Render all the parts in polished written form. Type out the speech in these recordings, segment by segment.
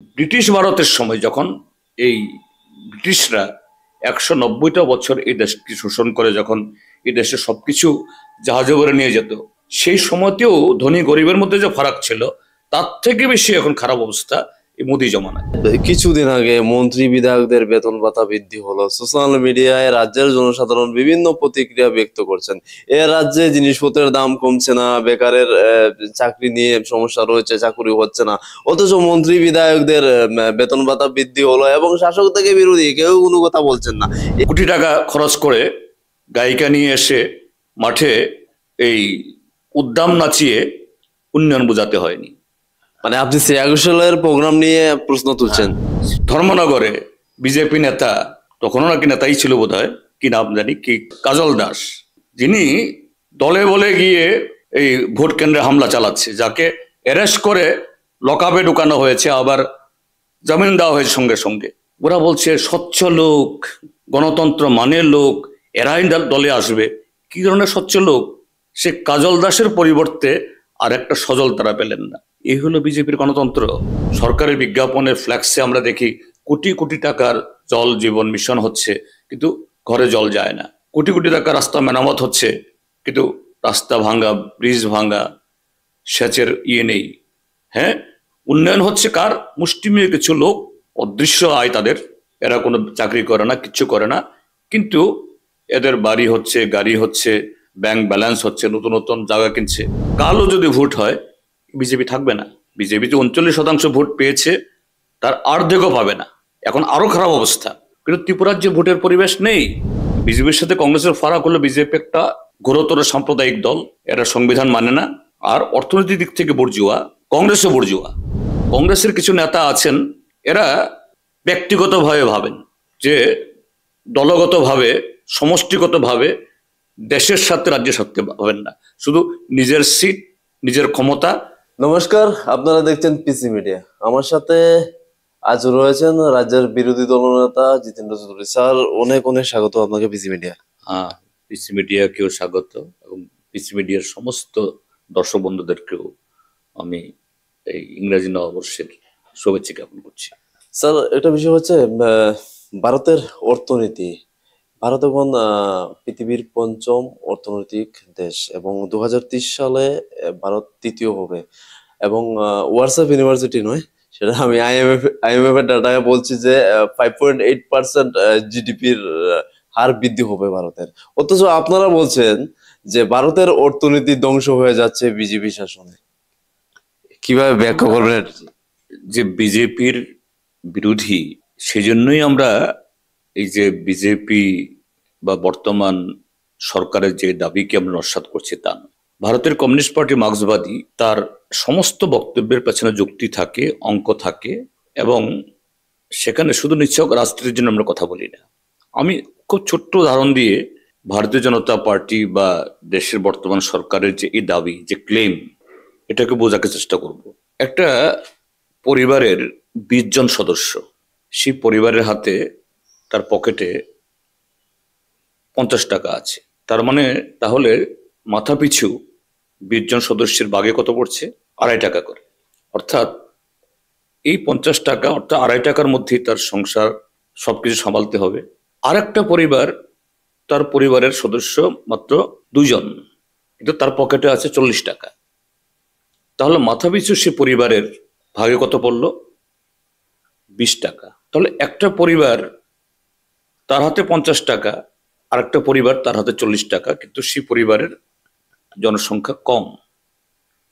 British ভারতের সময় যখন এই ব্রিটিশরা 190টা বছর এই দেশকে শোষণ করে, যখন এই দেশে সবকিছু জাহাজে করে নিয়ে যেত, সেই সময়তেও ধনী গরিবের মধ্যে যে ফারাক ছিল তার থেকে বেশি এখন খারাপ অবস্থা এই মোদি জমানায়। কিছুদিন আগে মন্ত্রী বিধায়কদের বেতন ভাতা বৃদ্ধি হলো। সোশ্যাল মিডিয়ায় রাজ্যের জনসাধারণ বিভিন্ন প্রতিক্রিয়া ব্যক্ত করছেন। এ রাজ্যে জিনিসপত্রের দাম কমছে না, বেকারের চাকরি নিয়ে সমস্যা রয়েছে, চাকরি হচ্ছে না, অথচ মন্ত্রী বিধায়কদের বেতন ভাতা বৃদ্ধি হলো এবং শাসক থেকে বিরোধী কেউ কোনো কথা বলছেন না। কোটি টাকা খরচ করে গায়িকা নিয়ে এসে মাঠে এই উদ্দাম নাচিয়ে উন্নয়ন বোঝাতে হয়নি। মানে আপনি শ্রেয়া ঘোষালের প্রোগ্রাম নিয়ে প্রশ্ন তুলছেন। ধর্মনগরে বিজেপি নেতা, তখনও নাকি নেতাই ছিল বোধহয়, কি নাম জানি, কি কাজল দাস, যিনি দলে বলে গিয়ে এই ভোট কেন্দ্রে হামলা চালাচ্ছে, যাকে অ্যারেস্ট করে লকআপে ঢুকানো হয়েছে, আবার জামিন দেওয়া হয়েছে সঙ্গে সঙ্গে। ওরা বলছে স্বচ্ছ লোক, গণতন্ত্র মানের লোক, এরাই দলে আসবে। কি ধরনের স্বচ্ছ লোক? সে কাজল দাসের পরিবর্তে আর একটা সজল তারা পেলেন না। এই হলো বিজেপির গণতন্ত্র। সরকারের বিজ্ঞাপনের ফ্ল্যাক্সে আমরা দেখি কোটি কোটি টাকার জল জীবন মিশন হচ্ছে, কিন্তু ঘরে জল যায় না। কোটি কোটি টাকা রাস্তা মেরামত হচ্ছে, কিন্তু রাস্তা ভাঙ্গা, ব্রিজ ভাঙ্গা, সেচের নেই। হ্যাঁ, উন্নয়ন হচ্ছে কার? মুষ্টিমেয় কিছু লোক, অদৃশ্য আয় তাদের, এরা কোনো চাকরি করে না, কিচ্ছু করে না, কিন্তু এদের বাড়ি হচ্ছে, গাড়ি হচ্ছে, ব্যাংক ব্যালেন্স হচ্ছে, নতুন নতুন জায়গা কিনছে। কালও যদি ভোট হয় বিজেপি থাকবে না। বিজেপি যে 39% ভোট পেয়েছে তার অর্ধেকও পাবে না। এখন আরো খারাপ অবস্থা। কিন্তু ত্রিপুরার যে ভোটের পরিবেশ নেই। বিজেপির সাথে কংগ্রেসের ফারাক হলো বিজেপি একটা ঘোরতর সাম্প্রদায়িক দল, এরা সংবিধান মানে না, আর অর্থনৈতিক দিক থেকে বর্জুয়া। কংগ্রেসও বর্জুয়া। কংগ্রেসের কিছু নেতা আছেন, এরা ব্যক্তিগতভাবে ভাবেন যে দলগতভাবে, সমষ্টিগতভাবে দেশের সাথে, রাজ্যের সাথে ভাবেন না, শুধু নিজের সিট, নিজের ক্ষমতা। নমস্কার, আপনারা দেখছেন পিসি মিডিয়া। আমার সাথে আজ রয়েছেন রাজ্যের বিরোধী দলনেতা জিতেন্দ্র চৌধুরী। স্যার, অনেক অনেক স্বাগত আপনাকে পিসি মিডিয়া। হ্যাঁ, পিসি মিডিয়াকেও স্বাগত, এবং পিসি মিডিয়ার সমস্ত দর্শক বন্ধুদেরকেও আমি এই ইংরেজি নববর্ষের শুভেচ্ছা জ্ঞাপন করছি। স্যার, একটা বিষয় হচ্ছে ভারতের অর্থনীতি। ভারত এখন পৃথিবীর 5ম অর্থনৈতিক দেশ এবং 2030 সালে ভারত 3য় হবে। এবং ওয়ার্সআপ ইউনিভার্সিটি নয়, সেটা আমি আইএমএফ এর ডাটায় বলছি যে 5.8% জিডিপির হার বৃদ্ধি হবে ভারতের। অথচ আপনারা বলছেন যে ভারতের অর্থনীতি ধ্বংস হয়ে যাচ্ছে বিজেপি শাসনে। কিভাবে ব্যাখ্যা করবেন? যে বিজেপির বিরোধী, সেজন্যই আমরা এই যে বিজেপি বা বর্তমান সরকারের যে দাবিকে আমরা নস্যাৎ করছি তা নয়। ভারতের কমিউনিস্ট পার্টি মার্ক্সবাদী, তার সমস্ত বক্তব্যের পেছনে যুক্তি থাকে, অঙ্ক থাকে, এবং সেখানে শুধু নিছক রাষ্ট্রের জন্য আমরা কথা বলি না। আমি খুব ছোট্ট উদাহরণ দিয়ে ভারতীয় জনতা পার্টি বা দেশের বর্তমান সরকারের যে এই দাবি, যে ক্লেম, এটাকে বোঝাতে চেষ্টা করব। একটা পরিবারের 20 জন সদস্য, সেই পরিবারের হাতে, তার পকেটে 50 টাকা আছে। তার মানে তাহলে মাথা পিছু 20 জন সদস্যের ভাগে কত পড়ছে? 2.5 টাকা করে। অর্থাৎ এই 50 টাকা, অর্থাৎ 2.5 টাকার মধ্যেই তার সংসার সবকিছু সামালতে হবে। আর একটা পরিবার, তার পরিবারের সদস্য মাত্র 2 জন, কিন্তু তার পকেটে আছে 40 টাকা। তাহলে মাথা পিছু সে পরিবারের ভাগে কত পড়লো? 20 টাকা। তাহলে একটা পরিবার, তার হাতে 50 টাকা, আর একটা পরিবার তার হাতে 40 টাকা, কিন্তু সেই পরিবারের জনসংখ্যা কম।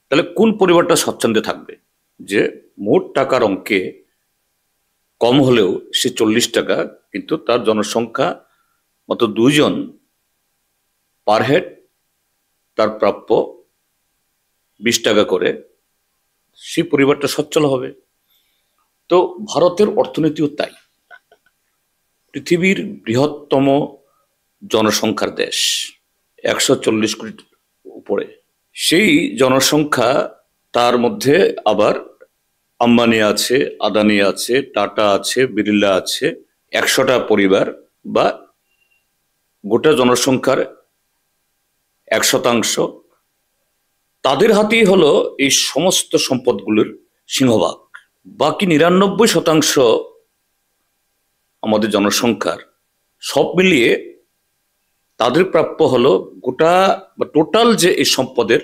তাহলে কোন পরিবারটা স্বচ্ছন্দে থাকবে? যে মোট টাকার অঙ্কে কম হলেও সে 40 টাকা, কিন্তু তার জনসংখ্যা মাত্র 2 জন, পার হেড তার প্রাপ্য 20 টাকা করে, সেই পরিবারটা সচ্ছল হবে। তো ভারতের অর্থনীতিও তাই। পৃথিবীর বৃহত্তম জনসংখ্যার দেশ, 140 কোটির উপরে। সেই জনসংখ্যা, তার মধ্যে আবার আম্বানি আছে, আদানি আছে, টাটা আছে, বিড়লা আছে, 100টা পরিবার বা গোটা জনসংখ্যার 1% তাদের হাতেই হলো এই সমস্ত সম্পদগুলোর সিংহভাগ। বাকি 99% আমাদের জনসংখ্যার সব মিলিয়ে তাদের প্রাপ্য হলো গোটা বা টোটাল যে এই সম্পদের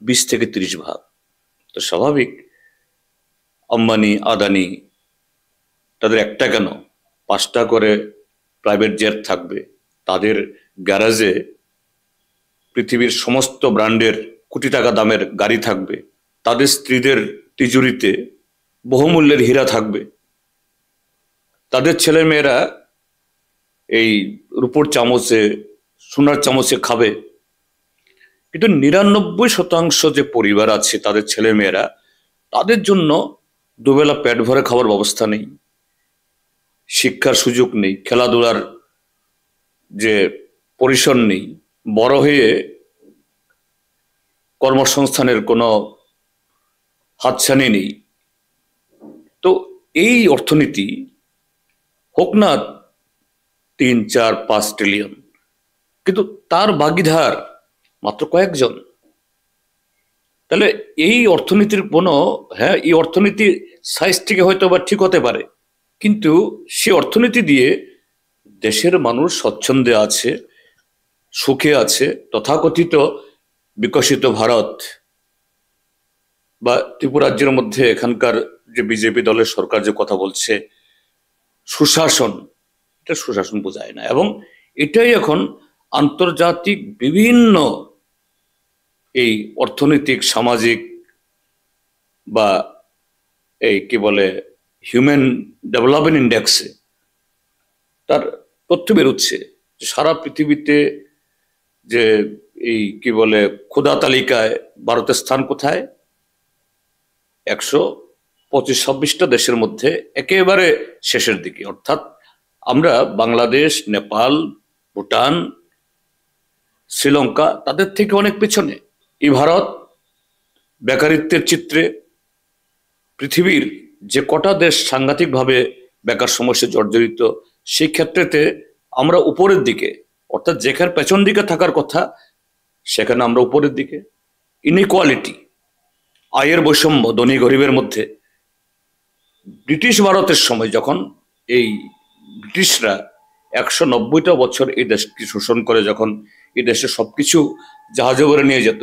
20 থেকে 30 ভাগ। তো স্বাভাবিক আম্বানি আদানি তাদের একটা কেন 5টা করে প্রাইভেট জেট থাকবে, তাদের গ্যারাজে পৃথিবীর সমস্ত ব্র্যান্ডের কোটি টাকা দামের গাড়ি থাকবে, তাদের স্ত্রীদের তিজুরিতে বহুমূল্যের হীরা থাকবে, তাদের ছেলেমেয়েরা এই রূপোর চামচে সোনার চামচে খাবে। কিন্তু 99% যে পরিবার আছে তাদের ছেলেমেয়েরা, তাদের জন্য দুবেলা পেট ভরে খাবার ব্যবস্থা নেই, শিক্ষার সুযোগ নেই, খেলাধুলার যে পরিসর নেই, বড় হয়ে কর্মসংস্থানের কোনো হাতছানি নেই। তো এই অর্থনীতি হোক না 3, 4, 5 ট্রিলিয়ন, কিন্তু তার ভাগীদার মাত্র কয়েকজন। তাহলে এই অর্থনীতির কোনো, হ্যাঁ এই অর্থনীতি সাইজ থেকে হয়তো বা ঠিক হতে পারে, কিন্তু সে অর্থনীতি দিয়ে দেশের মানুষ স্বচ্ছন্দে আছে, সুখে আছে। তথাকথিত বিকশিত ভারত বা ত্রিপুরা রাজ্যের মধ্যে এখানকার যে বিজেপি দলের সরকার যে কথা বলছে সুশাসন, এটা সুশাসন বোঝায় না। এবং এটাই এখন আন্তর্জাতিক বিভিন্ন এই অর্থনৈতিক সামাজিক বা এই কি বলে হিউম্যান ডেভেলপমেন্ট ইন্ডেক্সে তার তথ্য বেরোচ্ছে যে সারা পৃথিবীতে যে এই কি বলে ক্ষুধা তালিকায় ভারতের স্থান কোথায়, 125-26টা দেশের মধ্যে একেবারে শেষের দিকে। অর্থাৎ আমরা বাংলাদেশ, নেপাল, ভুটান, শ্রীলঙ্কা তাদের থেকে অনেক পেছনে। এই ভারত বেকারিত্বের চিত্রে পৃথিবীর যে কটা দেশ সাংঘাতিকভাবে বেকার সমস্যা জর্জরিত, সেই ক্ষেত্রেতে আমরা উপরের দিকে, অর্থাৎ যেখানে পেছন দিকে থাকার কথা সেখানে আমরা উপরের দিকে। ইনইকুয়ালিটি, আয়ের বৈষম্য ধনী গরিবের মধ্যে। ব্রিটিশ ভারতের সময় যখন এই ব্রিটিশরা 190টা বছর এই দেশকে শোষণ করে, যখন এই দেশে সবকিছু জাহাজে করে নিয়ে যেত,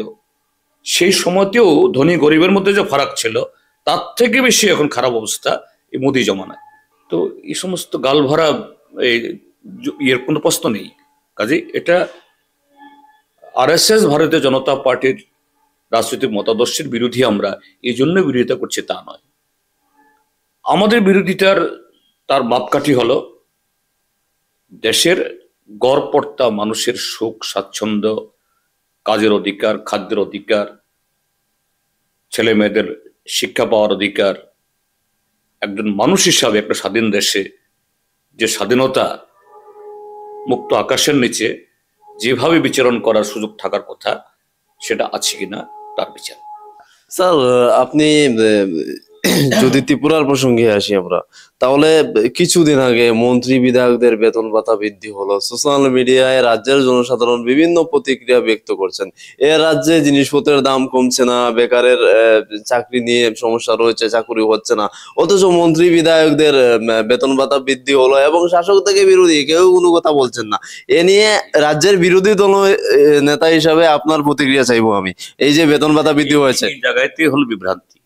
সেই সময়তেও ধনী গরিবের মধ্যে যে ফারাক ছিল তার থেকে বেশি এখন খারাপ অবস্থা এই মোদি জমানায়। তো এই সমস্ত গালভরা এই ইয়ের কোনো প্রশ্ন নেই। কাজে এটা আরএসএস ভারতীয় জনতা পার্টির রাজনৈতিক মতাদর্শের বিরোধী আমরা এই জন্য বিরোধিতা করছি তা নয়। আমাদের বিরোধিতার তার মাপকাঠি হলো দেশের গড়পড়তা মানুষের সুখ স্বাচ্ছন্দ্য, কাজের অধিকার, খাদ্যের অধিকার, ছেলে মেয়েদের শিক্ষা পাওয়ার অধিকার, একজন মানুষ হিসাবে একটা স্বাধীন দেশে যে স্বাধীনতা, মুক্ত আকাশের নিচে যেভাবে বিচরণ করার সুযোগ থাকার কথা সেটা আছে কিনা তার বিচার। স্যার, আপনি যদি ত্রিপুরার প্রসঙ্গে আসি আমরা, তাহলে কিছুদিন আগে মন্ত্রী বিধায়কদের বেতন ভাতা বৃদ্ধি হলো। সোশ্যাল মিডিয়ায় রাজ্যের জনসাধারণ বিভিন্ন প্রতিক্রিয়া ব্যক্ত করছেন। এ রাজ্যে জিনিসপত্রের দাম কমছে না, বেকারের চাকরি নিয়ে সমস্যা রয়েছে, চাকরি হচ্ছে না, অথচ মন্ত্রী বিধায়কদের বেতন ভাতা বৃদ্ধি হলো এবং শাসক থেকে বিরোধী কেউ কোনো কথা বলছেন না। এ নিয়ে রাজ্যের বিরোধী দল নেতা হিসাবে আপনার প্রতিক্রিয়া চাইবো আমি। এই যে বেতন ভাতা বৃদ্ধি হয়েছে, এই জায়গাতে হলো বিভ্রান্তি,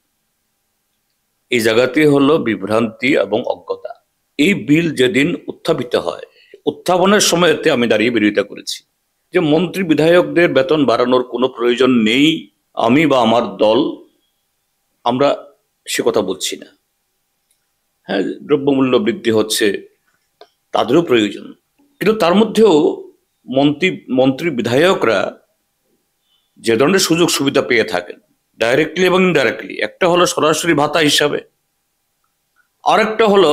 এই জায়গাতে হলো বিভ্রান্তি এবং অজ্ঞতা। এই বিল যেদিন উত্থাপিত হয়, উত্থাপনের সময়তে আমি দাঁড়িয়ে বিরোধিতা করেছি যে মন্ত্রী বিধায়কদের বেতন বাড়ানোর কোনো প্রয়োজন নেই। আমি বা আমার দল আমরা সে কথা বলছি না। হ্যাঁ, দ্রব্যমূল্য বৃদ্ধি হচ্ছে, তাদেরও প্রয়োজন, কিন্তু তার মধ্যেও মন্ত্রী বিধায়করা যে ধরনের সুযোগ সুবিধা পেয়ে থাকেন ডাইরেক্টলি এবং ইনডাইরেক্টলি, একটা হলো সরাসরি ভাতা হিসাবে, আরেকটা হলো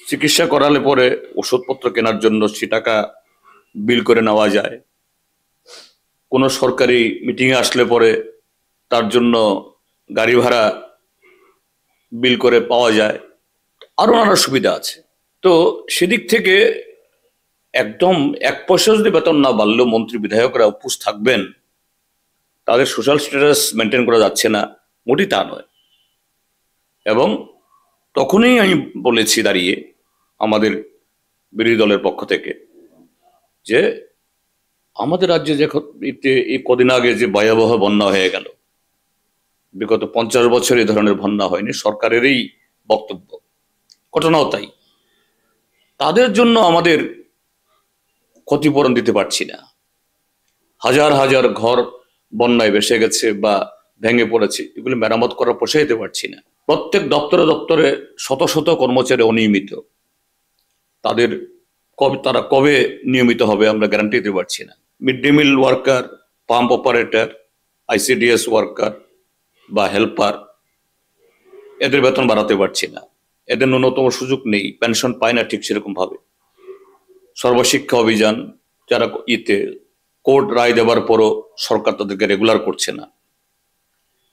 চিকিৎসা করালে পরে ওষুধপত্র কেনার জন্য সে টাকা বিল করে নেওয়া যায়, কোনো সরকারি মিটিংয়ে আসলে পরে তার জন্য গাড়ি ভাড়া বিল করে পাওয়া যায়, আরো নানা সুবিধা আছে। তো সেদিক থেকে একদম 1 পয়সা যদি বেতন না বাড়লেও মন্ত্রী বিধায়করা উপোস থাকবেন, তাদের সোশ্যাল স্ট্যাটাস মেনটেন করা যাচ্ছে না, মোটেই তা নয়। এবং তখনই আমি বলেছি দাঁড়িয়ে আমাদের বিরোধী দলের পক্ষ থেকে যে আমাদের রাজ্যে যে এই কদিন আগে যে ভয়াবহ বন্যা হয়ে গেল, বিগত 50 বছর এই ধরনের বন্যা হয়নি, সরকারেরই বক্তব্য, ঘটনাও তাই। তাদের জন্য আমাদের ক্ষতিপূরণ দিতে পারছি না। হাজার হাজার ঘর বন্যায় ভেসে গেছে বা ভেঙে পড়েছে, এগুলো মেরামত করা পোষাইতে পারছি না। প্রত্যেক দপ্তরে দপ্তরে শত শত কর্মচারী অনিয়মিত, তারা কবে নিয়মিত হবে আমরা গ্যারান্টি দিতে পারছি না। Mid day meal worker, pump operator, ICDS worker বা হেল্পার, এদের বেতন বাড়াতে পারছি না, এদের ন্যূনতম সুযোগ নেই, পেনশন পায় না ঠিক সেরকম ভাবে। সর্বশিক্ষা অভিযান, যারা কোর্ট রায় দেওয়ার পরও সরকার তাদেরকে রেগুলার করছে না।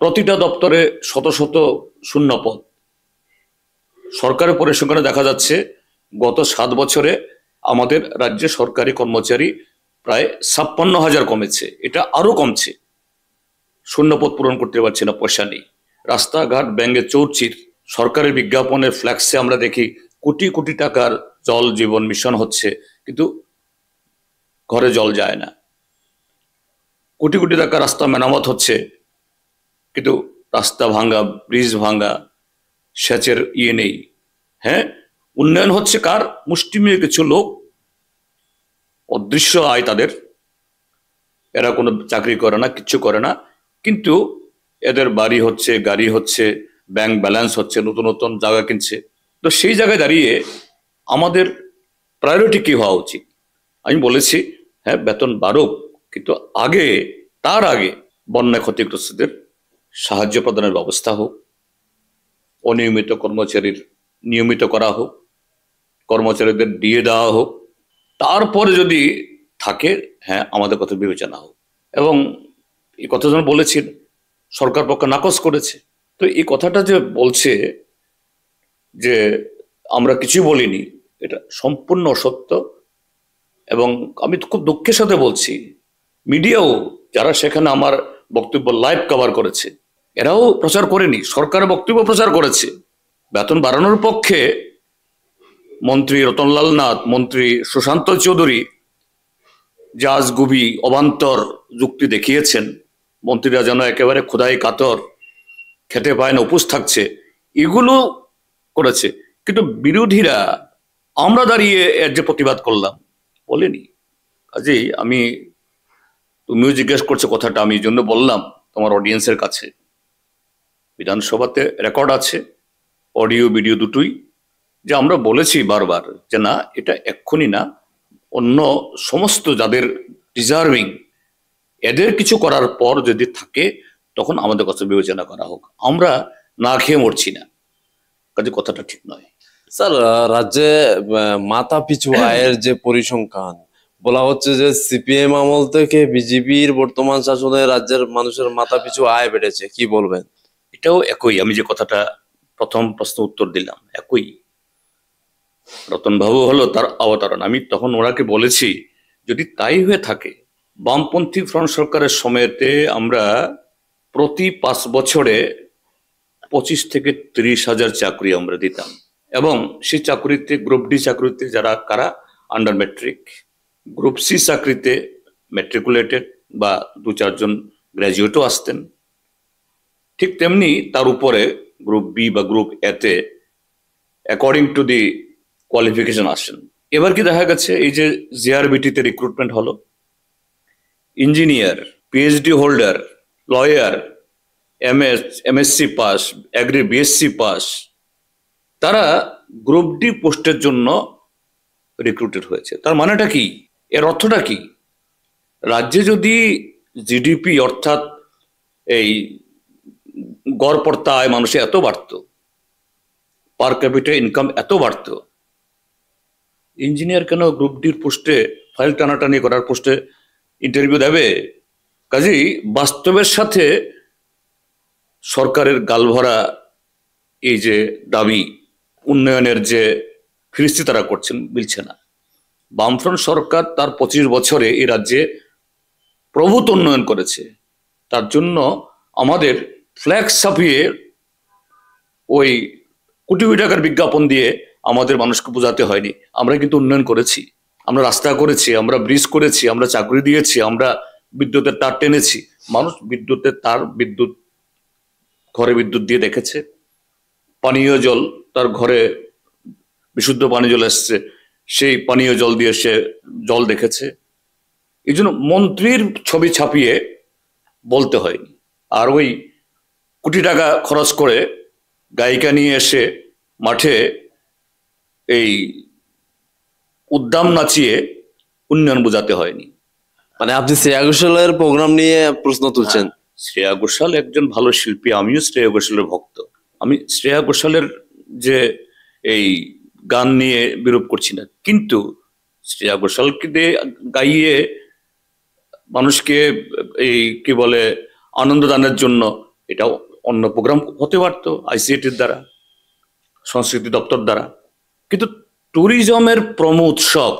প্রতিটা দপ্তরে শত শত শূন্য পদ। সরকারের পরিসংখ্যানে দেখা যাচ্ছে গত 7 বছরে আমাদের রাজ্যে সরকারি কর্মচারী প্রায় 56,000 কমেছে, এটা আরো কমছে। শূন্য পদ পূরণ করতে পারছে না, পয়সা নেই। রাস্তাঘাট ব্যাঙ্গে চৌচির, সরকারের বিজ্ঞাপনের ফ্ল্যাক্সে আমরা দেখি কোটি কোটি টাকার জল জীবন মিশন হচ্ছে, কিন্তু ঘরে জল যায় না। কোটি কোটি টাকা রাস্তা মেরামত হচ্ছে, কিন্তু রাস্তা ভাঙ্গা, ব্রিজ ভাঙ্গা, সেচের নেই। হ্যাঁ, উন্নয়ন হচ্ছে কার? মুষ্টিমেয় কিছু লোক, অদৃশ্য আয় তাদের, এরা কোনো চাকরি করে না, কিচ্ছু করে না, কিন্তু এদের বাড়ি হচ্ছে, গাড়ি হচ্ছে, ব্যাংক ব্যালেন্স হচ্ছে, নতুন নতুন জায়গা কিনছে। তো সেই জায়গায় দাঁড়িয়ে আমাদের প্রায়োরিটি কি হওয়া উচিত? আমি বলেছি হ্যাঁ, বেতন বাড়ুক, কিন্তু তার আগে বন্যা ক্ষতিগ্রস্তদের সাহায্য প্রদানের ব্যবস্থা হোক, অনিয়মিত কর্মচারীর নিয়মিত করা হোক, কর্মচারীদের দিয়ে দেওয়া হোক, তারপরে যদি থাকে হ্যাঁ আমাদের কথা বিবেচনা হোক। এবং এই কথা যখন বলেছেন সরকার পক্ষ নাকচ করেছে। তো এই কথাটা যে বলছে যে আমরা কিছুই বলিনি, এটা সম্পূর্ণ অসত্য। এবং আমি খুব দুঃখের সাথে বলছি, মিডিয়াও যারা সেখানে আমার বক্তব্য লাইভ কভার করেছে, এরাও প্রচার করেনি, সরকারের বক্তব্য প্রচার করেছে। বেতন বাড়ানোর পক্ষে মন্ত্রী রতনলাল নাথ, মন্ত্রী সুশান্ত চৌধুরী যে আজগুবি অবান্তর যুক্তি দেখিয়েছেন, মন্ত্রীরা যেন একেবারে ক্ষুধায় কাতর, খেতে পায় না, উপোস থাকছে, এগুলো করেছে। কিন্তু বিরোধীরা, আমরা দাঁড়িয়ে এর যে প্রতিবাদ করলাম, বলেনি। কাজেই তুমিও জিজ্ঞেস করছো কথাটা, আমি এই জন্য বললাম তোমার অডিয়েন্সের কাছে, বিধানসভাতে রেকর্ড আছে, অডিও ভিডিও দুটোই, যে আমরা বলেছি বারবার যে না, এটা এক্ষুনি না, অন্য সমস্ত যাদের ডিজার্ভিং, এদের কিছু করার পর যদি থাকে তখন আমাদের কথা বিবেচনা করা হোক। আমরা না খেয়ে মরছি না, কাজে কথাটা ঠিক নয়। স্যার, রাজ্যে মাথা পিছু আয়ের যে পরিসংখ্যান বলা হচ্ছে যে সিপিএম আমল থেকে বিজেপির বর্তমান শাসনে রাজ্যের মানুষের মাথা পিছু আয় বেড়েছে, কি বলবেন? এটাও একই, আমি যে কথাটা প্রথম প্রশ্ন উত্তর দিলাম, একই। রতন বাবু হলো তার অবতারণ। আমি তখন ওনাকে বলেছি যদি তাই হয়ে থাকে, বামপন্থী ফ্রন্ট সরকারের সময়তে আমরা প্রতি 5 বছরে 25 থেকে 30,000 চাকরি আমরা দিতাম, এবং সেই চাকরিতে গ্রুপ ডি চাকরিতে যারা কারা আন্ডার ম্যাট্রিক, গ্রুপ সি চাকরিতে ম্যাট্রিকুলেটেড বা 2-4 জন গ্র্যাজুয়েটও আসতেন, ঠিক তেমনি তার উপরে গ্রুপ বি বা গ্রুপ এতে অ্যাকর্ডিং টু দি কোয়ালিফিকেশন আসেন। এবার কি দেখা গেছে, এই যে জিআরবিটিতে রিক্রুটমেন্ট হলো, engineer, PhD holder, lawyer, MSc pass, agri BSc pass, তারা গ্রুপ ডি পোস্টের জন্য রিক্রুটেড হয়েছে। তার মানেটা কি? এর অর্থটা কি? রাজ্যে যদি জিডিপি অর্থাৎ এই গড়পড়তা আয় মানুষের এত বাড়তো, পার ক্যাপিটা ইনকাম এত বাড়তো, ইঞ্জিনিয়ার কেন গ্রুপ ডির পোস্টে, ফাইল টানাটানি করার পোস্টে ইন্টারভিউ দেবে? কাজেই বাস্তবের সাথে সরকারের গালভরা এই যে দাবি, উন্নয়নের যে ফিরিস্তি তারা করছেন, মিলছে না। বামফ্রন্ট সরকার তার 25 বছরে এই রাজ্যে প্রভূত উন্নয়ন করেছে, তার জন্য আমাদের ফ্ল্যাগ ছাপিয়ে ওই কোটি কোটি টাকার বিজ্ঞাপন দিয়ে আমাদের মানুষকে বোঝাতে হয়নি। আমরা কিন্তু উন্নয়ন করেছি, আমরা রাস্তা করেছি, আমরা ব্রিজ করেছি, আমরা চাকরি দিয়েছি, আমরা বিদ্যুতের তার টেনেছি। মানুষ বিদ্যুতের তার, বিদ্যুৎ ঘরে বিদ্যুৎ দিয়ে দেখেছে, পানীয় জল তার ঘরে বিশুদ্ধ পানীয় জল এসছে, সেই পানীয় জল দিয়ে সে জল দেখেছে। এই জন্য মন্ত্রীর ছবি ছাপিয়ে বলতে হয়নি। আর ওই কোটি টাকা খরচ করে গায়িকা নিয়ে এসে মাঠে এই উদ্দাম নাচিয়ে উন্নয়ন বোঝাতে হয়নি। মানে আপনি শ্রেয়া ঘোষালের প্রোগ্রাম নিয়ে প্রশ্ন তুলছেন? শ্রেয়া ঘোষাল একজন ভালো শিল্পী, আমিও শ্রেয়া ঘোষালের ভক্ত। আমি শ্রেয়া ঘোষালের যে এই গান নিয়ে বিরোধ করছি না, কিন্তু শ্রেয়া ঘোষালকে দিয়ে গাইয়ে মানুষকে এই কি বলে আনন্দ দানের জন্য এটাও অন্য প্রোগ্রাম হতে পারতো আইসিএটির দ্বারা, সংস্কৃতি দপ্তর দ্বারা। কিন্তু ট্যুরিজমের প্রমো উৎসব,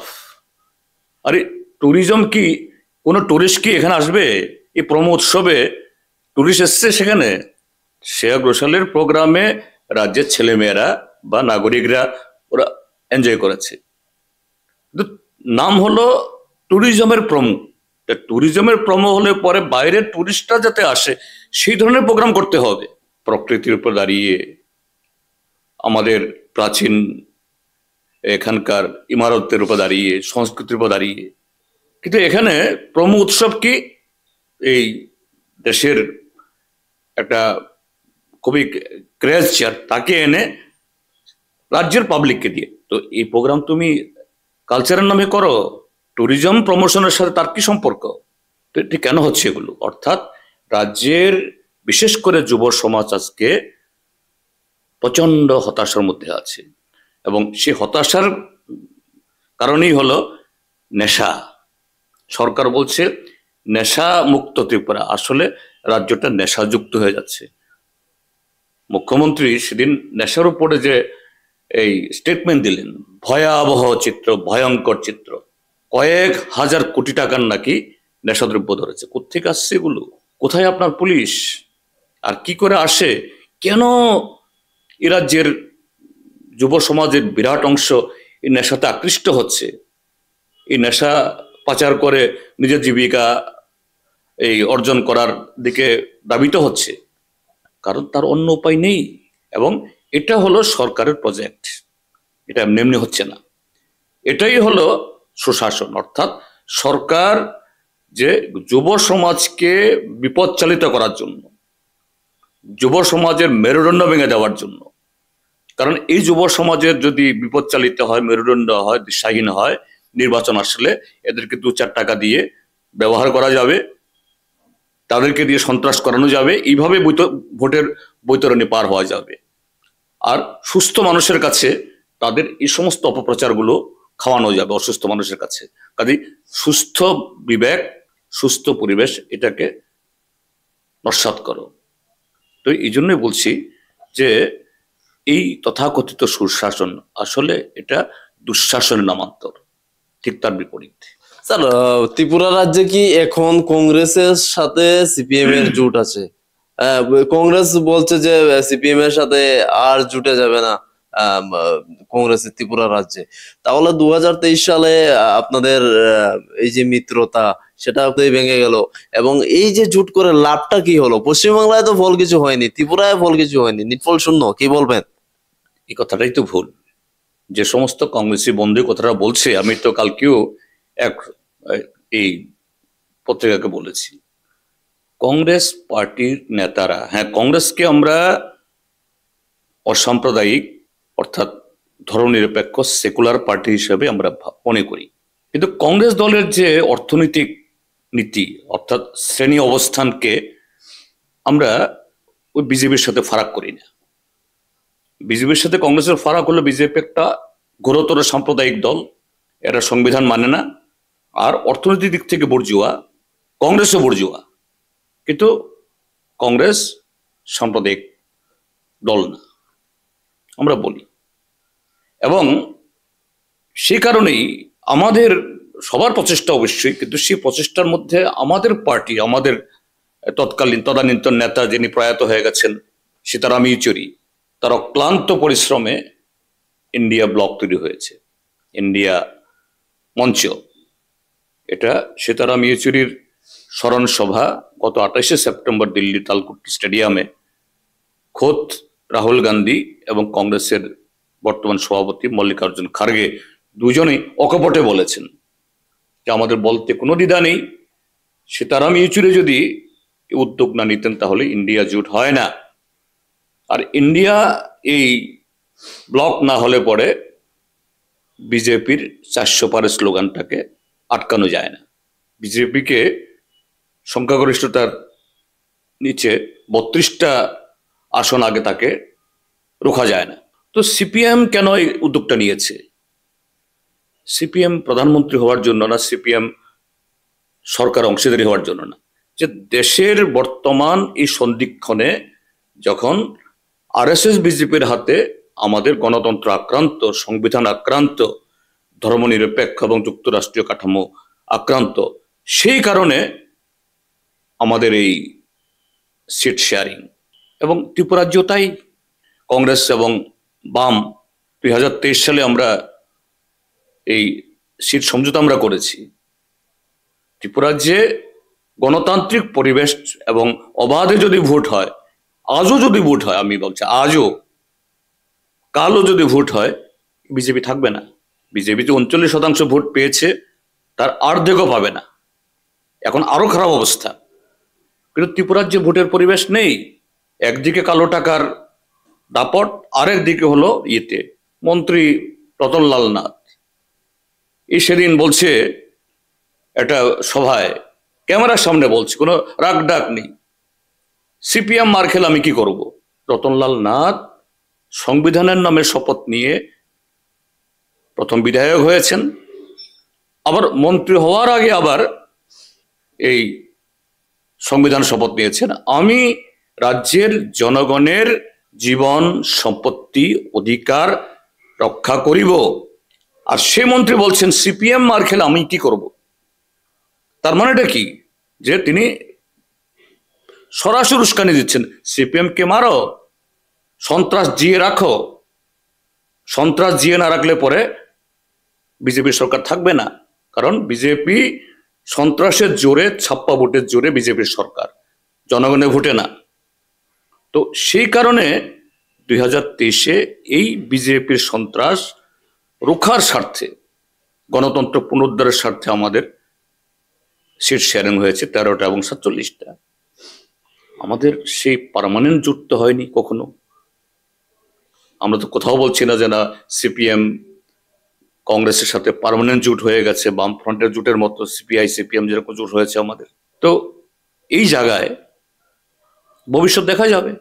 আরে ট্যুরিজম কি কোনো টুরিস্ট কি এখানে আসবে? এই প্রমো উৎসবে টুরিস্ট এসছে সেখানে? শ্রেয়া ঘোষালের প্রোগ্রামে রাজ্যের ছেলেমেয়েরা বা নাগরিকরা ওরা এনজয় করেছে। কিন্তু নাম হলো ট্যুরিজমের প্রমো। ট্যুরিজমের প্রমো হলে পরে বাইরের টুরিস্টরা যাতে আসে সেই ধরনের প্রোগ্রাম করতে হবে, প্রকৃতির উপর দাঁড়িয়ে, আমাদের প্রাচীন এখানকার ইমারতের উপর দাঁড়িয়ে, সংস্কৃতির উপর দাঁড়িয়ে। কিন্তু এখানে প্রমো উৎসব কি এই দেশের একটা খুবই ক্রেজার তাকে এনে রাজ্যের পাবলিককে দিয়ে। তো এই প্রোগ্রাম তুমি কালচারের নামে করো, ট্যুরিজম প্রমোশনের সাথে তার কি সম্পর্ক? তো এটি কেন হচ্ছে এগুলো? অর্থাৎ রাজ্যের বিশেষ করে যুব সমাজ আজকে প্রচন্ড হতাশার মধ্যে আছে, এবং সেই হতাশার কারণেই হলো নেশা। সরকার বলছে নেশা মুক্ত ত্রিপুরা, আসলে রাজ্যটা নেশাযুক্ত হয়ে যাচ্ছে। মুখ্যমন্ত্রী সেদিন নেশার উপরে যে এই স্টেটমেন্ট দিলেন, ভয়াবহ চিত্র, ভয়ঙ্কর চিত্র, কয়েক হাজার কোটি টাকার নাকি নেশাদ্রব্য ধরেছে। কোত্থেকে আসছে এগুলো? কোথায় আপনার পুলিশ? আর কি করে আসে? কেন এ রাজ্যের যুব সমাজের বিরাট অংশ এই নেশাতে আকৃষ্ট হচ্ছে, এই নেশা পাচার করে নিজের জীবিকা এই অর্জন করার দিকে ধাবিত হচ্ছে? কারণ তার অন্য উপায় নেই। এবং এটা হলো সরকারের প্রজেক্ট, এটা এমনি এমনি হচ্ছে না। এটাই হলো সুশাসন, অর্থাৎ সরকার যে যুব সমাজকে বিপদ চালিত করার জন্য, যুব সমাজের মেরুদণ্ড ভেঙে দেওয়ার জন্য। কারণ এই যুব সমাজের যদি বিপদ চালিত হয়, মেরুদণ্ড হয়, দিশাহীন হয়, নির্বাচন আসলে এদেরকে 2-4 টাকা দিয়ে ব্যবহার করা যাবে, তাদেরকে দিয়ে সন্ত্রাস করানো যাবে, এইভাবে ভোটের বৈতরণী পার হওয়া যাবে। আর সুস্থ মানুষের কাছে তাদের এই সমস্ত অপপ্রচারগুলো খাওয়ানো যাবে অসুস্থ মানুষের কাছে। কাজেই সুস্থ বিবেক, সুস্থ পরিবেশ, এটাকে নস্যাৎ করো। তো এই জন্যই বলছি যে এই তথাকথিত সুশাসন আসলে এটা দুঃশাসনের নামান্তর, ঠিক তার বিপরীত। স্যার, ত্রিপুরা রাজ্যে কি এখন কংগ্রেসের সাথে সিপিএম এর জোট আছে? কংগ্রেস বলছে যে সিপিএম এর সাথে আর জুটে যাবে না কংগ্রেসের ত্রিপুরা রাজ্যে। তাহলে 2023 সালে আপনাদের এই যে মিত্রতা সেটা ভেঙে গেল, এবং এই যে জুট করে লাভটা কি হলো? পশ্চিমবাংলায় তো ফল কিছু হয়নি, ত্রিপুরায় ফল কিছু হয়নি, নিটফল শূন্য। কি বলবেন? এই কথাটাই তো ভুল। যে সমস্ত কংগ্রেসি বন্ধু কথাটা বলছে, আমি তো কালকেও এক এই পত্রিকাকে বলেছি, কংগ্রেস পার্টির নেতারা, হ্যাঁ কংগ্রেসকে আমরা অসাম্প্রদায়িক অর্থাৎ ধর্মনিরপেক্ষ সেকুলার পার্টি হিসেবে আমরা মনে করি, কিন্তু কংগ্রেস দলের যে অর্থনৈতিক নীতি অর্থাৎ শ্রেণী অবস্থানকে আমরা ওই বিজেপির সাথে ফারাক করি না। বিজেপির সাথে কংগ্রেসের ফারাক হলো বিজেপি একটা ঘোরতর সাম্প্রদায়িক দল, এরা সংবিধান মানে না, আর অর্থনৈতিক দিক থেকে বর্জুয়া, কংগ্রেসও বর্জুয়া। কিন্তু কংগ্রেস সাম্প্রদায়িক দল না, আমরা বলি। এবং সেই কারণেই আমাদের সবার প্রচেষ্টা অবশ্যই, কিন্তু সেই প্রচেষ্টার মধ্যে আমাদের পার্টি, আমাদের তদানীন্তন নেতা যিনি প্রয়াত হয়ে গেছেন সীতারাম ইয়েচুরি, তার অক্লান্ত পরিশ্রমে ইন্ডিয়া ব্লক তৈরি হয়েছে, ইন্ডিয়া মঞ্চ। এটা সীতারাম ইয়েচুরির স্মরণ সভা গত 28শে সেপ্টেম্বর দিল্লির তালকুট্টি স্টেডিয়ামে খোদ রাহুল গান্ধী এবং কংগ্রেসের বর্তমান সভাপতি মল্লিকার্জুন খার্গে দুজনেই অকপটে বলেছেন যে আমাদের বলতে কোনো দ্বিধা নেই, সীতারাম ইয়েচুরি যদি উদ্যোগ না নিতেন তাহলে ইন্ডিয়া জোট হয় না। আর ইন্ডিয়া এই ব্লক না হলে পরে বিজেপির 400 পারের স্লোগানটাকে আটকানো যায় না। বিজেপিকে সংখ্যাগরিষ্ঠতার নিচে 32টা আসন আগে তাকে রোখা যায় না। তো সিপিএম কেন এই উদ্যোগটা নিয়েছে? সিপিএম প্রধানমন্ত্রী হওয়ার জন্য না, সিপিএম সরকার অংশীদারি হওয়ার জন্য না, যে দেশের বর্তমান এই সন্ধিক্ষণে যখন আরএসএস বিজেপির হাতে আমাদের গণতন্ত্র আক্রান্ত, সংবিধান আক্রান্ত, ধর্মনিরপেক্ষ এবং যুক্তরাষ্ট্রীয় কাঠামো আক্রান্ত, সেই কারণে আমাদের এই সিট শেয়ারিং। এবং ত্রিপুরাজ্যও তাই। কংগ্রেস এবং বাম 2023 সালে আমরা এই সিট সমঝোতা আমরা করেছি। ত্রিপুরাজ্যে গণতান্ত্রিক পরিবেশ এবং অবাধে যদি ভোট হয়, আজও যদি ভোট হয়, আমি বলছি আজও, কালও যদি ভোট হয়, বিজেপি থাকবে না। বিজেপি যে 39% ভোট পেয়েছে তার অর্ধেকও পাবে না, এখন আরো খারাপ অবস্থা। কিন্তু ত্রিপুরাজ্যে ভোটের পরিবেশ নেই। একদিকে কালো টাকার দাপট, আরেক দিকে হলো মন্ত্রী রতনলাল নাথ। এই সেদিন বলছে একটা সভায়, ক্যামেরার সামনে বলছে, কোনো রাগ ডাক নেই, সিপিএম মার খেলে আমি কি করব। রতনলাল নাথ সংবিধানের নামে শপথ নিয়ে প্রথম বিধায়ক হয়েছেন, আবার মন্ত্রী হওয়ার আগে আবার এই সংবিধান শপথ নিয়েছেন, আমি রাজ্যের জনগণের জীবন, সম্পত্তি, অধিকার রক্ষা করিব। আর সে মন্ত্রী বলছেন সিপিএম মার খেলে আমি কি করব। তার মানেটা কি? যে তিনি সরাসরি উস্কানি দিচ্ছেন, সিপিএম কে মারো, সন্ত্রাস জিয়ে রাখো, সন্ত্রাস জিয়ে না রাখলে পরে বিজেপি সরকার থাকবে না। কারণ বিজেপি সন্ত্রাসের জোরে, ছাপ্পা ভোটের জোরে বিজেপির সরকার, জনগণের ভোটে না। তো সেই কারণে 2023-এ এই বিজেপির সন্ত্রাস রোখার স্বার্থে, গণতন্ত্র পুনরুদ্ধারের স্বার্থে আমাদের সিট শেয়ারিং হয়েছে 13টা এবং 47টা। আমাদের সেই পার্মানেন্ট জোট তো হয়নি কখনো। আমরা তো কোথাও বলছি না যে না সিপিএম কংগ্রেসের সাথে পার্মানেন্ট জোট হয়ে গেছে, বামফ্রন্টের জোটের মতো সিপিআই সিপিএম যেরকম জোট হয়েছে আমাদের। তো এই জায়গায় ভবিষ্যৎ দেখা যাবে।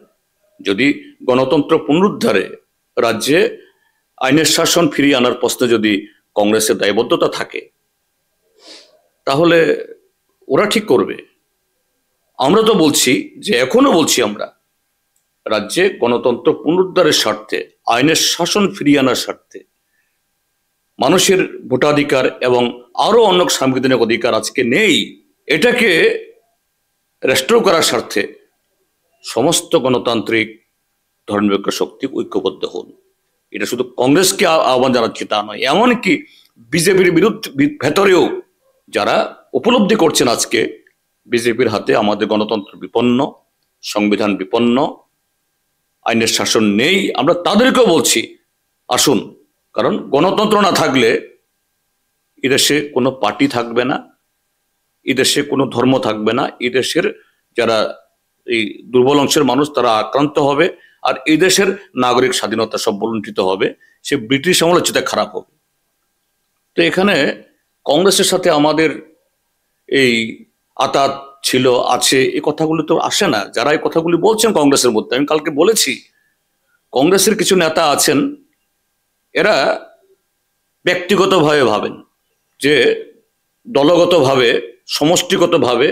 যদি গণতন্ত্র পুনরুদ্ধারে, রাজ্যে আইনের শাসন ফিরিয়ে আনার প্রশ্নে যদি কংগ্রেসের দায়বদ্ধতা থাকে, তাহলে ওরা ঠিক করবে। আমরা তো বলছি, যে এখনো বলছি, আমরা রাজ্যে গণতন্ত্র পুনরুদ্ধারের স্বার্থে, আইনের শাসন ফিরিয়ে আনার স্বার্থে, মানুষের ভোটাধিকার এবং আরো অনেক সাংবিধানিক অধিকার আজকে নেই, এটাকে রেস্টোর করার স্বার্থে সমস্ত গণতান্ত্রিক ধর্মনিরপেক্ষ শক্তি ঐক্যবদ্ধ হন। এটা শুধু কংগ্রেসকে আহ্বান জানাচ্ছি তা নয়, এমনকি বিজেপির বিরুদ্ধে ভেতরেও যারা উপলব্ধি করছেন আজকে বিজেপির হাতে আমাদের গণতন্ত্র বিপন্ন, সংবিধান বিপন্ন, আইনের শাসন নেই, আমরা তাদেরকেও বলছি আসুন। কারণ গণতন্ত্র না থাকলে এদেশে কোনো পার্টি থাকবে না, এদেশে কোনো ধর্ম থাকবে না, এদেশের যারা এই দুর্বল অংশের মানুষ তারা আক্রান্ত হবে, আর এই দেশের নাগরিক স্বাধীনতা সব বলুণ্ঠিত হবে, সে ব্রিটিশ আমলের চেয়ে খারাপ হবে। তো এখানে কংগ্রেসের সাথে আমাদের এই আতাত ছিল, আছে, এই কথাগুলো তো আসে না। যারা এই কথাগুলি বলছেন কংগ্রেসের মধ্যে, আমি কালকে বলেছি, কংগ্রেসের কিছু নেতা আছেন, এরা ব্যক্তিগতভাবে ভাবেন, যে দলগতভাবে, সমষ্টিগতভাবে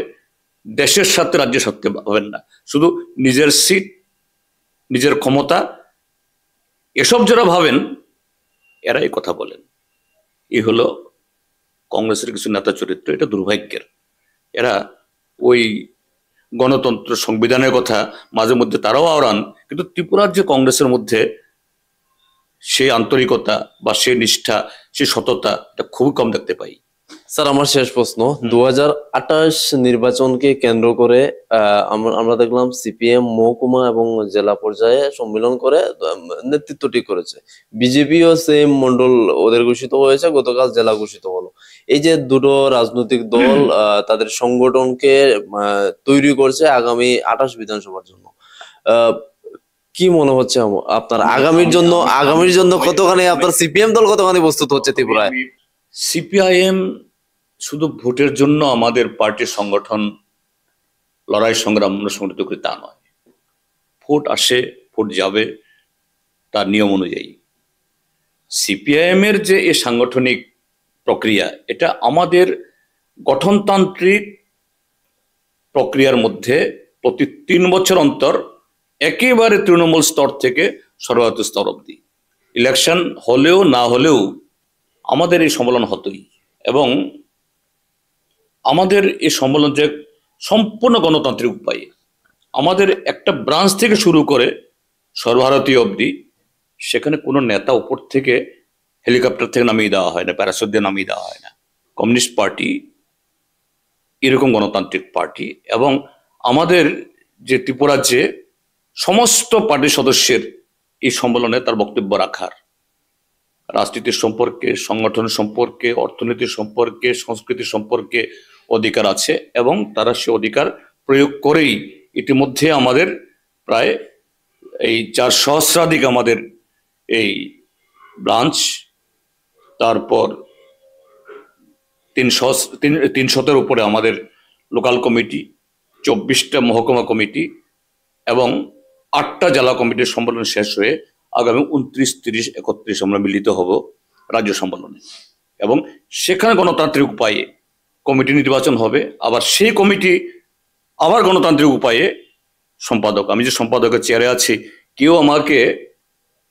দেশের সাথে, রাজ্যের সাথে ভাবেন না, শুধু নিজের সিট, নিজের ক্ষমতা, এসব যারা ভাবেন এরা এই কথা বলেন। এই হলো কংগ্রেসের কিছু নেতা চরিত্র। এটা দুর্ভাগ্যের। এরা ওই গণতন্ত্র সংবিধানের কথা মাঝে মধ্যে তারাও আওড়ান, কিন্তু ত্রিপুরার যে কংগ্রেসের মধ্যে সেই আন্তরিকতা বা সেই নিষ্ঠা, সেই সততা, এটা খুবই কম দেখতে পাই। স্যার, আমার শেষ প্রশ্ন, 2028 নির্বাচনকে কেন্দ্র করে আমরা দেখলাম সিপিএম মহকুমা এবং জেলা পর্যায়ে সম্মেলন করে নেতৃত্ব ঠিক করেছে। বিজেপিও সেম মন্ডল ওদের ঘোষিত হয়েছে, গতকাল জেলা ঘোষিত হলো। এই যে দুটো রাজনৈতিক দল তাদের সংগঠনকে তৈরি করছে আগামী 28 বিধানসভার জন্য, কি মনে হচ্ছে আপনার আগামীর জন্য কতখানি আপনার সিপিএম দল কতখানি প্রস্তুত হচ্ছে ত্রিপুরায়? সিপিআইএম শুধু ভোটের জন্য আমাদের পার্টির সংগঠন লড়াই সংগ্রাম সংগঠিত করে তা নয়। ভোট আসে, ভোট যাবে, তার নিয়ম অনুযায়ী। সিপিআইএম এর যে এই সাংগঠনিক প্রক্রিয়া, এটা আমাদের গঠনতান্ত্রিক প্রক্রিয়ার মধ্যে প্রতি 3 বছর অন্তর একেবারে তৃণমূল স্তর থেকে সর্বোচ্চ স্তর অব্দি ইলেকশন হলেও না হলেও আমাদের এই সম্মেলন হতোই। এবং আমাদের এই সম্মেলন যে সম্পূর্ণ গণতান্ত্রিক উপায়ে, আমাদের একটা ব্রাঞ্চ থেকে শুরু করে সর্বভারতীয় অবধি, সেখানে কোনো নেতা উপর থেকে হেলিকপ্টার থেকে নামিয়ে দেওয়া হয় না, প্যারাসুট দিয়ে নামিয়ে দেওয়া হয় না। কমিউনিস্ট পার্টি এরকম গণতান্ত্রিক পার্টি, এবং আমাদের যে ত্রিপুরার যে সমস্ত পার্টির সদস্যের এই সম্মেলনে তার বক্তব্য রাখার, রাজনীতির সম্পর্কে, সংগঠন সম্পর্কে, অর্থনীতি সম্পর্কে, সংস্কৃতি সম্পর্কে অধিকার আছে, এবং তারা সে অধিকার প্রয়োগ করেই ইতিমধ্যে আমাদের প্রায় এই 4 সহস্রাধিক আমাদের এই ব্রাঞ্চ, তারপর 300-এর উপরে আমাদের লোকাল কমিটি, 24টা মহকুমা কমিটি এবং 8টা জেলা কমিটির সম্মেলন শেষ হয়ে আগামী 29, 30, 31 আমরা মিলিত হব রাজ্য সম্মেলনে, এবং সেখানে গণতান্ত্রিক উপায়ে কমিটি নির্বাচন হবে। আবার সেই কমিটি আবার গণতান্ত্রিক উপায়ে সম্পাদক, আমি যে সম্পাদকের চেয়ারে আছি, কেউ আমাকে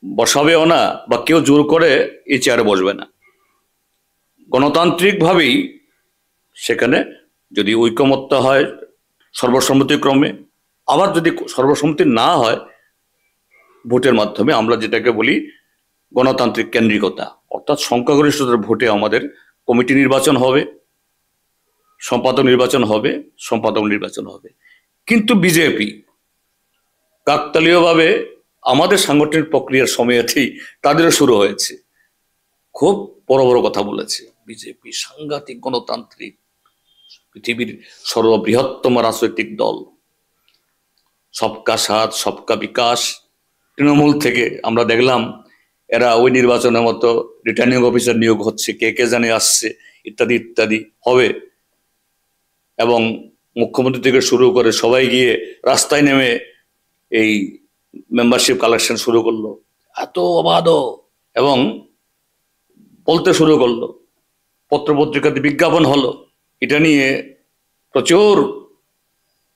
বসাবেও না বা কেউ জোর করে এই চেয়ারে বসবে না। গণতান্ত্রিকভাবেই সেখানে যদি ঐকমত্য হয় সর্বসম্মতিক্রমে, আবার যদি সর্বসম্মতি না হয় ভোটের মাধ্যমে, আমরা যেটাকে বলি গণতান্ত্রিক কেন্দ্রিকতা, অর্থাৎ সংখ্যাগরিষ্ঠতার ভোটে আমাদের কমিটি নির্বাচন হবে, সম্পাদক নির্বাচন হবে। কিন্তু বিজেপি কাকতালীয়ভাবে আমাদের সাংগঠনিক প্রক্রিয়ার সময়তেই তাদেরও শুরু হয়েছে, খুব বড় বড় কথা বলেছে। বিজেপি সাংঘাতিক গণতান্ত্রিক, পৃথিবীর সর্ববৃহত্তম রাজনৈতিক দল, সবকা সাথ সবকা বিকাশ। তৃণমূল থেকে আমরা দেখলাম এরা ওই নির্বাচনের মতো রিটার্নিং অফিসার নিয়োগ হচ্ছে, কে কে জানে আসছে, ইত্যাদি ইত্যাদি হবে। এবং মুখ্যমন্ত্রী থেকে শুরু করে সবাই গিয়ে রাস্তায় নেমে এই মেম্বারশিপ কালেকশন শুরু করলো, এত অবাধ, এবং বলতে শুরু করলো, পত্রপত্রিকাতে বিজ্ঞাপন হলো, এটা নিয়ে প্রচুর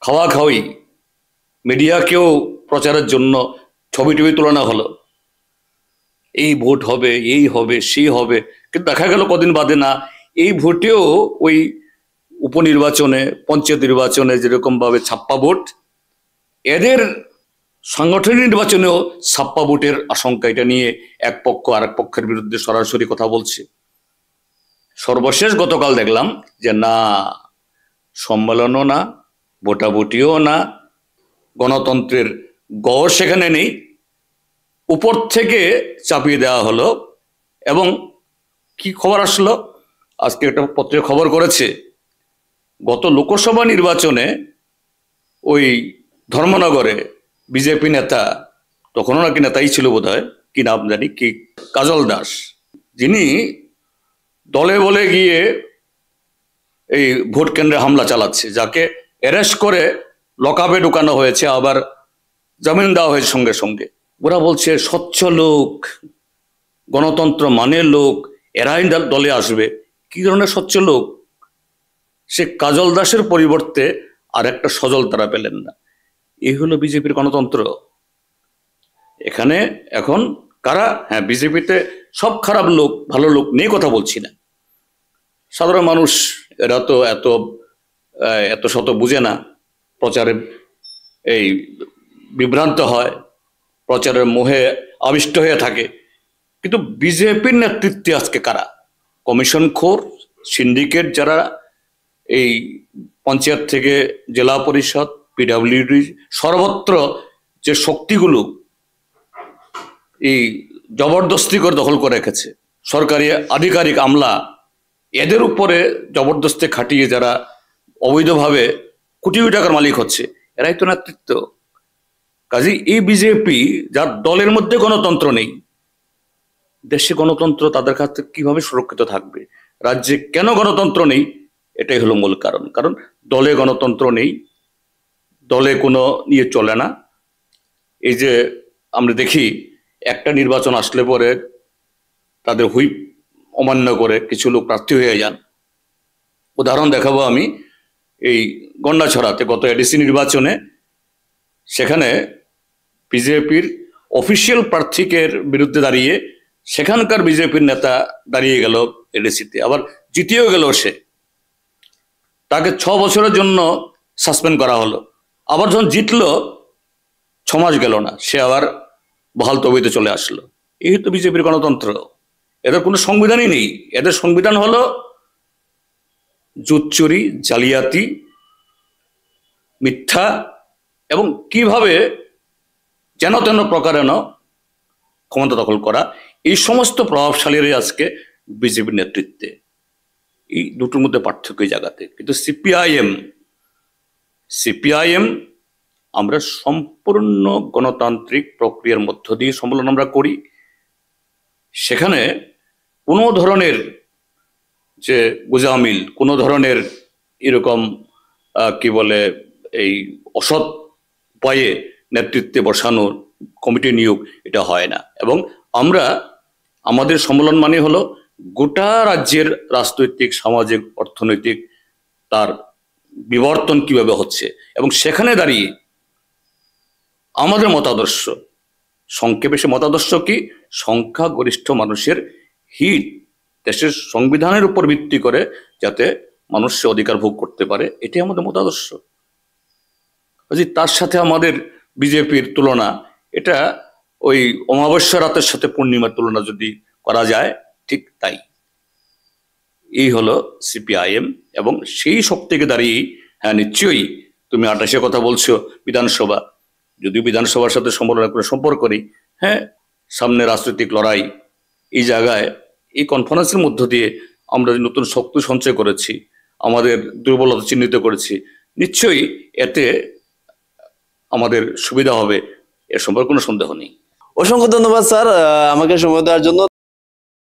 খাওয়াখাওয়ি, মিডিয়াকেও প্রচারের জন্য ছবি টবি তোলানো হলো, এই ভোট হবে, এই হবে, সেই হবে। কিন্তু দেখা গেল কদিন বাদে না, এই ভোটেও ওই উপনির্বাচনে, পঞ্চায়েত নির্বাচনে যেরকম ভাবে ছাপ্পা ভোট, এদের সাংগঠনিক নির্বাচনেও ছাপ্পা ভোটের আশঙ্কা। এটা নিয়ে এক পক্ষ আরেক পক্ষের বিরুদ্ধে সরাসরি কথা বলছে। সর্বশেষ গতকাল দেখলাম যে না, সম্মেলনও না, ভোটাভুটিও না, গণতন্ত্রের গড় সেখানে নেই, উপর থেকে চাপিয়ে দেওয়া হলো। এবং কি খবর আসলো, আজকে একটা পত্রিকা খবর করেছে, গত লোকসভা নির্বাচনে ওই ধর্মনগরে বিজেপি নেতা, তখনও নাকি নেতাই ছিল বোধহয়, কি নাম জানি, কি কাজল দাস, যিনি দলে বলে গিয়ে এই ভোট কেন্দ্রে হামলা চালাচ্ছে, যাকে অ্যারেস্ট করে লকআপে ঢুকানো হয়েছে, আবার জামিন দেওয়া হয়েছে সঙ্গে সঙ্গে। ওরা বলছে স্বচ্ছ লোক, গণতন্ত্র মানে লোক, এরাই দলে আসবে। কি ধরনের স্বচ্ছ লোক? সে কাজল দাসের পরিবর্তে আর একটা সজল তারা পেলেন না। এই হলো বিজেপির গণতন্ত্র। এখানে এখন কারা, হ্যাঁ বিজেপিতে সব খারাপ লোক, ভালো লোক নিয়ে কথা বলছি না, সাধারণ মানুষ এরা তো এত শত বুঝে না, প্রচারে এই বিভ্রান্ত হয়, প্রচারের মোহে আবিষ্ট হয়ে থাকে। কিন্তু বিজেপির নেতৃত্বে আজকে কারা? কমিশন খোর, সিন্ডিকেট যারা এই পঞ্চায়েত থেকে জেলা পরিষদ, পিডব্লিউডি সর্বত্র যে শক্তিগুলো এই জবরদস্তি করে দখল করে রেখেছে, সরকারি আধিকারিক আমলা, এদের উপরে জবরদস্তি খাটিয়ে যারা অবৈধভাবে কোটি কোটি টাকার মালিক হচ্ছে, এরাই তো নেতৃত্ব। কাজেই এই বিজেপি, যার দলের মধ্যে গণতন্ত্র নেই, দেশে গণতন্ত্র তাদের কাছে কিভাবে সুরক্ষিত থাকবে? রাজ্যে কেন গণতন্ত্র নেই? এটাই হলো মূল কারণ। কারণ দলে গণতন্ত্র নেই, দলে কোনো নিয়ে চলে না। এই যে আমরা দেখি একটা নির্বাচন আসলে পরে তাদের হুইপ অমান্য করে কিছু লোক প্রার্থী হয়ে যান। উদাহরণ দেখাবো আমি, এই গন্ডাছড়াতে গত এডিসি নির্বাচনে, সেখানে বিজেপির অফিসিয়াল প্রার্থীকের বিরুদ্ধে দাঁড়িয়ে সেখানকার বিজেপির নেতা দাঁড়িয়ে গেল এডিসিতে, আবার জিতেও গেল সে। তাকে 6 বছরের জন্য সাসপেন্ড করা হলো। আবার যখন জিতলো 6 মাস গেল না, সে আবার বহাল তবিতে চলে আসলো। এই তো বিজেপির গণতন্ত্র। এদের কোনো সংবিধানই নেই। এদের সংবিধান হলো জুৎচুরি, জালিয়াতি, মিথ্যা এবং কিভাবে যেন তেন প্রকারেণ ক্ষমতা দখল করা। এই সমস্ত প্রভাবশালীরাই আজকে বিজেপির নেতৃত্বে। এই দুটোর মধ্যে পার্থক্য এই জায়গাতে। কিন্তু সিপিআইএম আমরা সম্পূর্ণ গণতান্ত্রিক প্রক্রিয়ার মধ্য দিয়ে সম্মেলন আমরা করি। সেখানে কোনো ধরনের যে গোজামিল, কোনো ধরনের এরকম কি বলে এই অসৎ উপায়ে নেতৃত্বে বসানো, কমিটি নিয়োগ, এটা হয় না। এবং আমরা আমাদের সম্মেলন মানে হলো গোটা রাজ্যের রাজনৈতিক, সামাজিক, অর্থনৈতিক তার বিবর্তন কিভাবে হচ্ছে, এবং সেখানে দাঁড়িয়ে আমাদের মতাদর্শ, সংক্ষেপে সে মতাদর্শ কি? সংখ্যাগরিষ্ঠ মানুষের হিত দেশের সংবিধানের উপর ভিত্তি করে যাতে মানুষ সে অধিকার ভোগ করতে পারে, এটাই আমাদের মতাদর্শ। তার সাথে আমাদের বিজেপির তুলনা, এটা ওই অমাবস্যা রাতের সাথে পূর্ণিমার তুলনা যদি করা যায়, ঠিক তাই। এই হলো সিপিআইএম। এবং সেই সব থেকে দাঁড়িয়ে, হ্যাঁ নিশ্চয়ই তুমি 28-এ কথা বলছো বিধানসভা, যদিও বিধানসভার সাথে কোনো সম্পর্ক নেই, হ্যাঁ সামনে রাজনৈতিক লড়াই, এই জায়গায় এই কনফারেন্সের মধ্য দিয়ে আমরা নতুন শক্তি সঞ্চয় করেছি, আমাদের দুর্বলতা চিহ্নিত করেছি। নিশ্চয়ই এতে আমাদের সুবিধা হবে, এর সম্পর্কে কোনো সন্দেহ নেই। অসংখ্য ধন্যবাদ স্যার আমাকে সময় দেওয়ার জন্য।